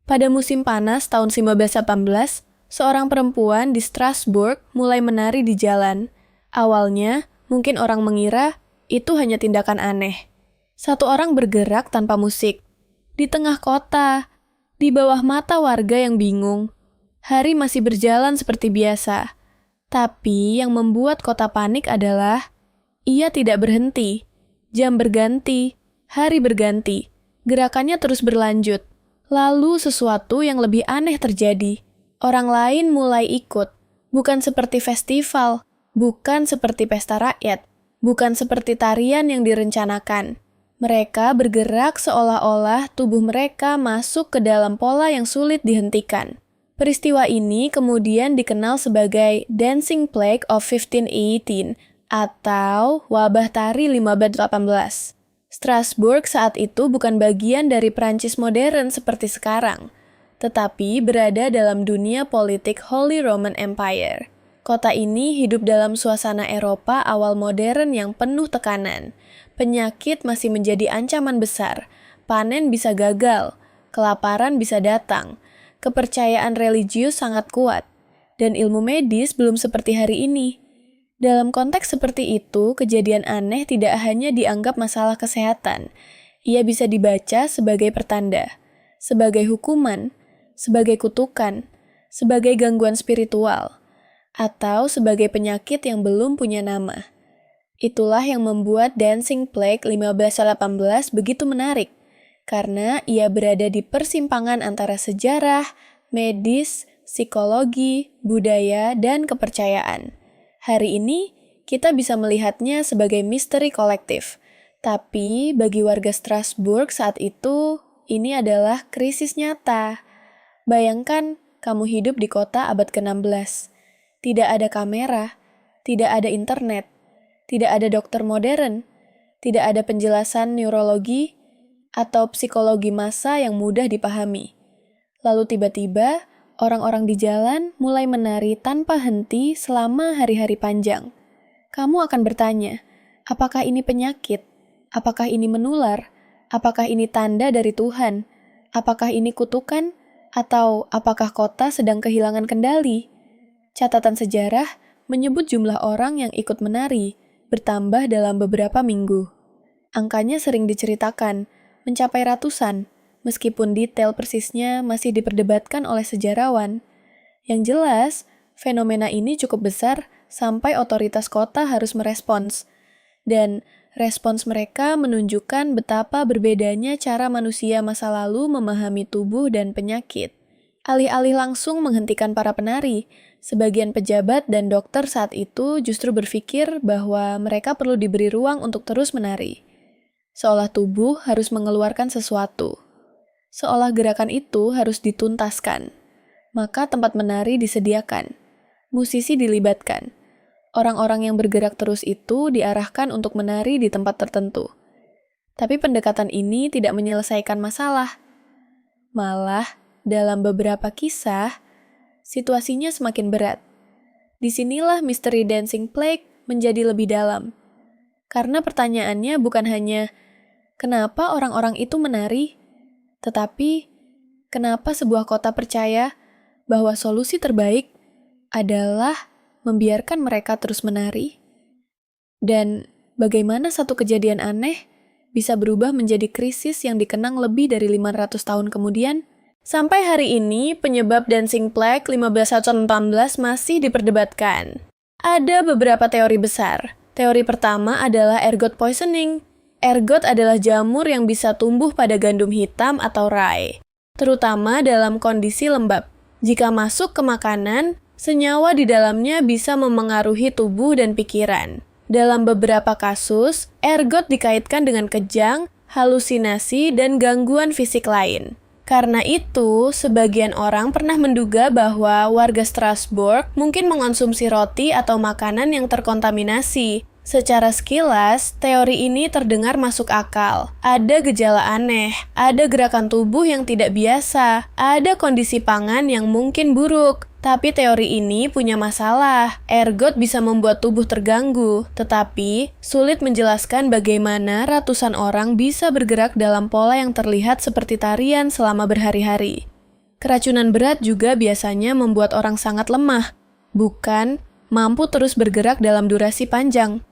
Pada musim panas tahun 1918, seorang perempuan di Strasbourg mulai menari di jalan. Awalnya, mungkin orang mengira itu hanya tindakan aneh. Satu orang bergerak tanpa musik. Di tengah kota, di bawah mata warga yang bingung. Hari masih berjalan seperti biasa. Tapi yang membuat kota panik adalah ia tidak berhenti. Jam berganti, hari berganti. Gerakannya terus berlanjut. Lalu sesuatu yang lebih aneh terjadi. Orang lain mulai ikut. Bukan seperti festival, bukan seperti pesta rakyat, bukan seperti tarian yang direncanakan. Mereka bergerak seolah-olah tubuh mereka masuk ke dalam pola yang sulit dihentikan. Peristiwa ini kemudian dikenal sebagai Dancing Plague of 1518 atau wabah tari 1518. Strasbourg saat itu bukan bagian dari Prancis modern seperti sekarang, tetapi berada dalam dunia politik Holy Roman Empire. Kota ini hidup dalam suasana Eropa awal modern yang penuh tekanan. Penyakit masih menjadi ancaman besar, panen bisa gagal, kelaparan bisa datang, kepercayaan religius sangat kuat, dan ilmu medis belum seperti hari ini. Dalam konteks seperti itu, kejadian aneh tidak hanya dianggap masalah kesehatan. Ia bisa dibaca sebagai pertanda, sebagai hukuman, sebagai kutukan, sebagai gangguan spiritual, atau sebagai penyakit yang belum punya nama. Itulah yang membuat Dancing Plague 1518 begitu menarik, karena ia berada di persimpangan antara sejarah, medis, psikologi, budaya, dan kepercayaan. Hari ini, kita bisa melihatnya sebagai misteri kolektif. Tapi, bagi warga Strasbourg saat itu, ini adalah krisis nyata. Bayangkan, kamu hidup di kota abad ke-16. Tidak ada kamera, tidak ada internet, tidak ada dokter modern, tidak ada penjelasan neurologi atau psikologi massa yang mudah dipahami. Lalu tiba-tiba, orang-orang di jalan mulai menari tanpa henti selama hari-hari panjang. Kamu akan bertanya, apakah ini penyakit? Apakah ini menular? Apakah ini tanda dari Tuhan? Apakah ini kutukan? Atau apakah kota sedang kehilangan kendali? Catatan sejarah menyebut jumlah orang yang ikut menari bertambah dalam beberapa minggu. Angkanya sering diceritakan, mencapai ratusan, meskipun detail persisnya masih diperdebatkan oleh sejarawan. Yang jelas, fenomena ini cukup besar sampai otoritas kota harus merespons. Dan respons mereka menunjukkan betapa berbedanya cara manusia masa lalu memahami tubuh dan penyakit. Alih-alih langsung menghentikan para penari, sebagian pejabat dan dokter saat itu justru berpikir bahwa mereka perlu diberi ruang untuk terus menari. Seolah tubuh harus mengeluarkan sesuatu. Seolah gerakan itu harus dituntaskan. Maka tempat menari disediakan. Musisi dilibatkan. Orang-orang yang bergerak terus itu diarahkan untuk menari di tempat tertentu. Tapi pendekatan ini tidak menyelesaikan masalah. Malah, dalam beberapa kisah, situasinya semakin berat. Disinilah misteri Dancing Plague menjadi lebih dalam. Karena pertanyaannya bukan hanya, kenapa orang-orang itu menari? Tetapi, kenapa sebuah kota percaya bahwa solusi terbaik adalah membiarkan mereka terus menari? Dan bagaimana satu kejadian aneh bisa berubah menjadi krisis yang dikenang lebih dari 500 tahun kemudian? Sampai hari ini, penyebab Dancing Plague 1518 masih diperdebatkan. Ada beberapa teori besar. Teori pertama adalah ergot poisoning. Ergot adalah jamur yang bisa tumbuh pada gandum hitam atau rye, terutama dalam kondisi lembab. Jika masuk ke makanan, senyawa di dalamnya bisa memengaruhi tubuh dan pikiran. Dalam beberapa kasus, ergot dikaitkan dengan kejang, halusinasi, dan gangguan fisik lain. Karena itu, sebagian orang pernah menduga bahwa warga Strasbourg mungkin mengonsumsi roti atau makanan yang terkontaminasi. Secara sekilas, teori ini terdengar masuk akal. Ada gejala aneh, ada gerakan tubuh yang tidak biasa, ada kondisi pangan yang mungkin buruk. Tapi teori ini punya masalah. Ergot bisa membuat tubuh terganggu, tetapi sulit menjelaskan bagaimana ratusan orang bisa bergerak dalam pola yang terlihat seperti tarian selama berhari-hari. Keracunan berat juga biasanya membuat orang sangat lemah, bukan mampu terus bergerak dalam durasi panjang.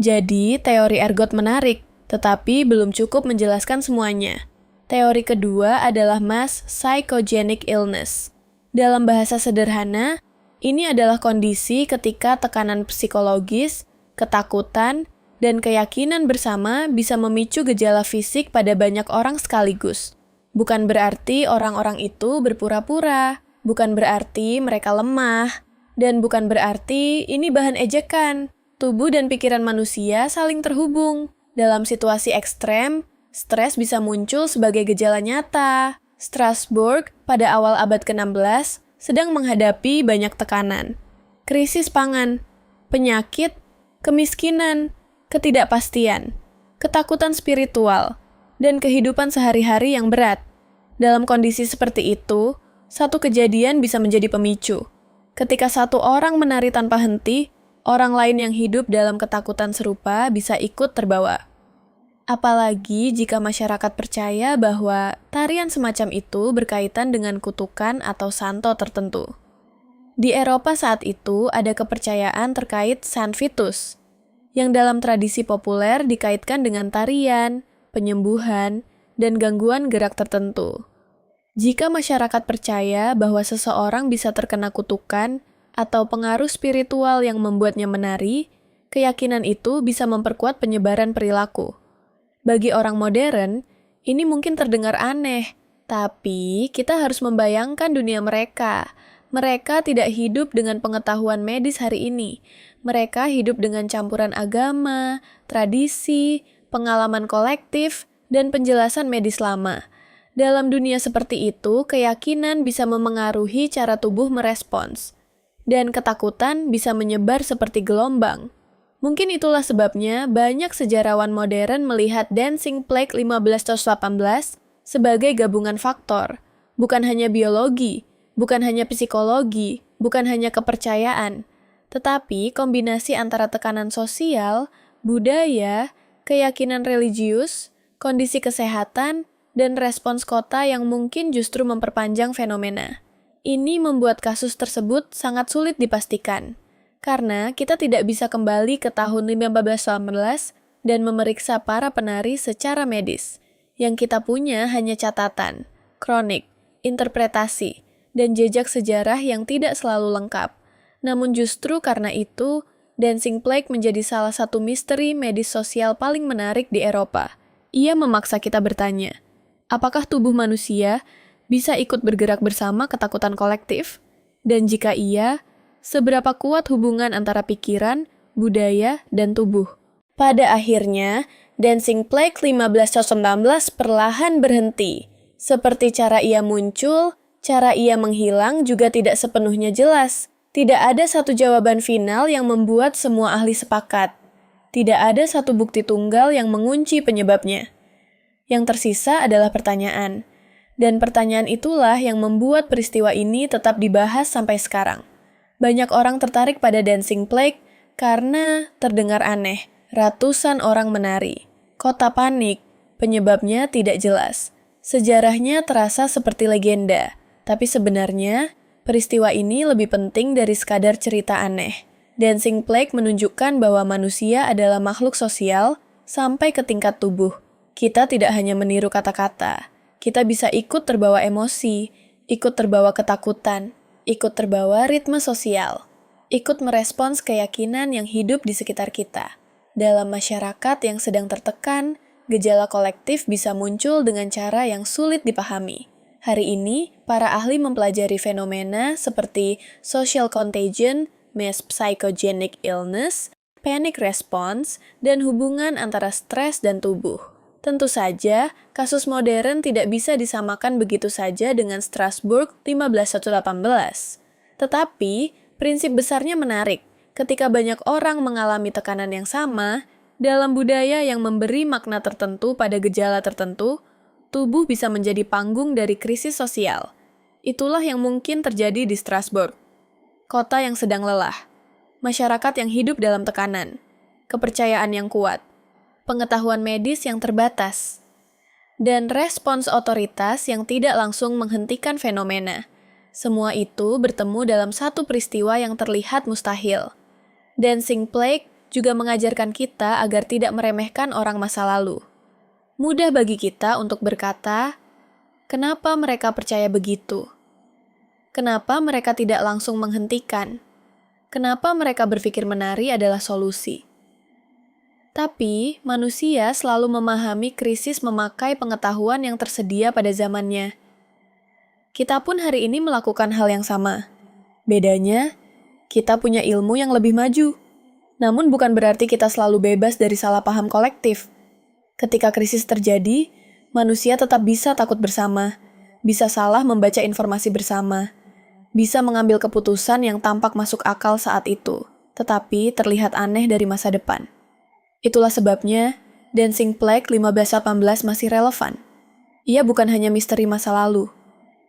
Jadi, teori ergot menarik, tetapi belum cukup menjelaskan semuanya. Teori kedua adalah mass psychogenic illness. Dalam bahasa sederhana, ini adalah kondisi ketika tekanan psikologis, ketakutan, dan keyakinan bersama bisa memicu gejala fisik pada banyak orang sekaligus. Bukan berarti orang-orang itu berpura-pura, bukan berarti mereka lemah, dan bukan berarti ini bahan ejekan. Tubuh dan pikiran manusia saling terhubung. Dalam situasi ekstrem, stres bisa muncul sebagai gejala nyata. Strasbourg pada awal abad ke-16 sedang menghadapi banyak tekanan. Krisis pangan, penyakit, kemiskinan, ketidakpastian, ketakutan spiritual, dan kehidupan sehari-hari yang berat. Dalam kondisi seperti itu, satu kejadian bisa menjadi pemicu. Ketika satu orang menari tanpa henti, orang lain yang hidup dalam ketakutan serupa bisa ikut terbawa. Apalagi jika masyarakat percaya bahwa tarian semacam itu berkaitan dengan kutukan atau santo tertentu. Di Eropa saat itu ada kepercayaan terkait Saint Vitus, yang dalam tradisi populer dikaitkan dengan tarian, penyembuhan, dan gangguan gerak tertentu. Jika masyarakat percaya bahwa seseorang bisa terkena kutukan atau pengaruh spiritual yang membuatnya menari, keyakinan itu bisa memperkuat penyebaran perilaku. Bagi orang modern, ini mungkin terdengar aneh, tapi kita harus membayangkan dunia mereka. Mereka tidak hidup dengan pengetahuan medis hari ini. Mereka hidup dengan campuran agama, tradisi, pengalaman kolektif, dan penjelasan medis lama. Dalam dunia seperti itu, keyakinan bisa memengaruhi cara tubuh merespons, dan ketakutan bisa menyebar seperti gelombang. Mungkin itulah sebabnya banyak sejarawan modern melihat Dancing Plague 1518 sebagai gabungan faktor, bukan hanya biologi, bukan hanya psikologi, bukan hanya kepercayaan, tetapi kombinasi antara tekanan sosial, budaya, keyakinan religius, kondisi kesehatan, dan respons kota yang mungkin justru memperpanjang fenomena. Ini membuat kasus tersebut sangat sulit dipastikan, karena kita tidak bisa kembali ke tahun 1518 dan memeriksa para penari secara medis. Yang kita punya hanya catatan, kronik, interpretasi, dan jejak sejarah yang tidak selalu lengkap. Namun justru karena itu, Dancing Plague menjadi salah satu misteri medis sosial paling menarik di Eropa. Ia memaksa kita bertanya, apakah tubuh manusia bisa ikut bergerak bersama ketakutan kolektif? Dan jika iya, seberapa kuat hubungan antara pikiran, budaya, dan tubuh? Pada akhirnya, Dancing Plague 1519 perlahan berhenti. Seperti cara ia muncul, cara ia menghilang juga tidak sepenuhnya jelas. Tidak ada satu jawaban final yang membuat semua ahli sepakat. Tidak ada satu bukti tunggal yang mengunci penyebabnya. Yang tersisa adalah pertanyaan. Dan pertanyaan itulah yang membuat peristiwa ini tetap dibahas sampai sekarang. Banyak orang tertarik pada Dancing Plague karena terdengar aneh. Ratusan orang menari. Kota panik. Penyebabnya tidak jelas. Sejarahnya terasa seperti legenda. Tapi sebenarnya, peristiwa ini lebih penting dari sekadar cerita aneh. Dancing Plague menunjukkan bahwa manusia adalah makhluk sosial sampai ke tingkat tubuh. Kita tidak hanya meniru kata-kata, kita bisa ikut terbawa emosi, ikut terbawa ketakutan, ikut terbawa ritme sosial, ikut merespons keyakinan yang hidup di sekitar kita. Dalam masyarakat yang sedang tertekan, gejala kolektif bisa muncul dengan cara yang sulit dipahami. Hari ini, para ahli mempelajari fenomena seperti social contagion, mass psychogenic illness, panic response, dan hubungan antara stres dan tubuh. Tentu saja, kasus modern tidak bisa disamakan begitu saja dengan Strasbourg 1518. Tetapi, prinsip besarnya menarik. Ketika banyak orang mengalami tekanan yang sama, dalam budaya yang memberi makna tertentu pada gejala tertentu, tubuh bisa menjadi panggung dari krisis sosial. Itulah yang mungkin terjadi di Strasbourg. Kota yang sedang lelah, masyarakat yang hidup dalam tekanan, kepercayaan yang kuat, pengetahuan medis yang terbatas. dan respons otoritas yang tidak langsung menghentikan fenomena. Semua itu bertemu dalam satu peristiwa yang terlihat mustahil. Dancing Plague juga mengajarkan kita agar tidak meremehkan orang masa lalu. Mudah bagi kita untuk berkata, kenapa mereka percaya begitu? Kenapa mereka tidak langsung menghentikan? Kenapa mereka berpikir menari adalah solusi? Tapi, manusia selalu memahami krisis memakai pengetahuan yang tersedia pada zamannya. Kita pun hari ini melakukan hal yang sama. Bedanya, kita punya ilmu yang lebih maju. Namun bukan berarti kita selalu bebas dari salah paham kolektif. Ketika krisis terjadi, manusia tetap bisa takut bersama, bisa salah membaca informasi bersama, bisa mengambil keputusan yang tampak masuk akal saat itu, tetapi terlihat aneh dari masa depan. Itulah sebabnya, Dancing Plague 1518 masih relevan. Ia bukan hanya misteri masa lalu.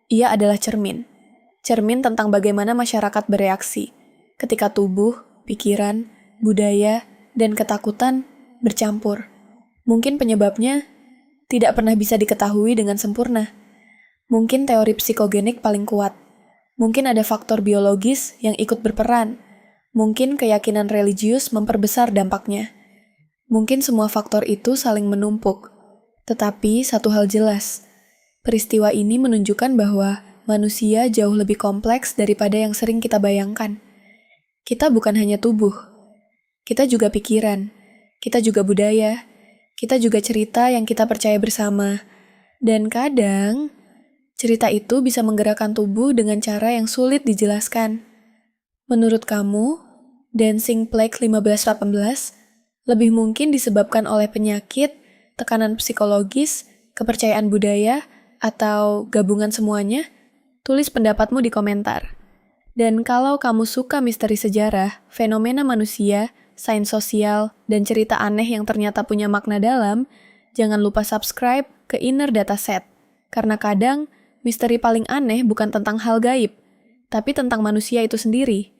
Ia adalah cermin. Cermin tentang bagaimana masyarakat bereaksi ketika tubuh, pikiran, budaya, dan ketakutan bercampur. Mungkin penyebabnya tidak pernah bisa diketahui dengan sempurna. Mungkin teori psikogenik paling kuat. Mungkin ada faktor biologis yang ikut berperan. Mungkin keyakinan religius memperbesar dampaknya. Mungkin semua faktor itu saling menumpuk. Tetapi satu hal jelas, peristiwa ini menunjukkan bahwa manusia jauh lebih kompleks daripada yang sering kita bayangkan. Kita bukan hanya tubuh, kita juga pikiran, kita juga budaya, kita juga cerita yang kita percaya bersama. Dan kadang, cerita itu bisa menggerakkan tubuh dengan cara yang sulit dijelaskan. Menurut kamu, Dancing Plague 1518 lebih mungkin disebabkan oleh penyakit, tekanan psikologis, kepercayaan budaya, atau gabungan semuanya? Tulis pendapatmu di komentar. Dan kalau kamu suka misteri sejarah, fenomena manusia, sains sosial, dan cerita aneh yang ternyata punya makna dalam, jangan lupa subscribe ke Inner Dataset. Karena kadang, misteri paling aneh bukan tentang hal gaib, tapi tentang manusia itu sendiri.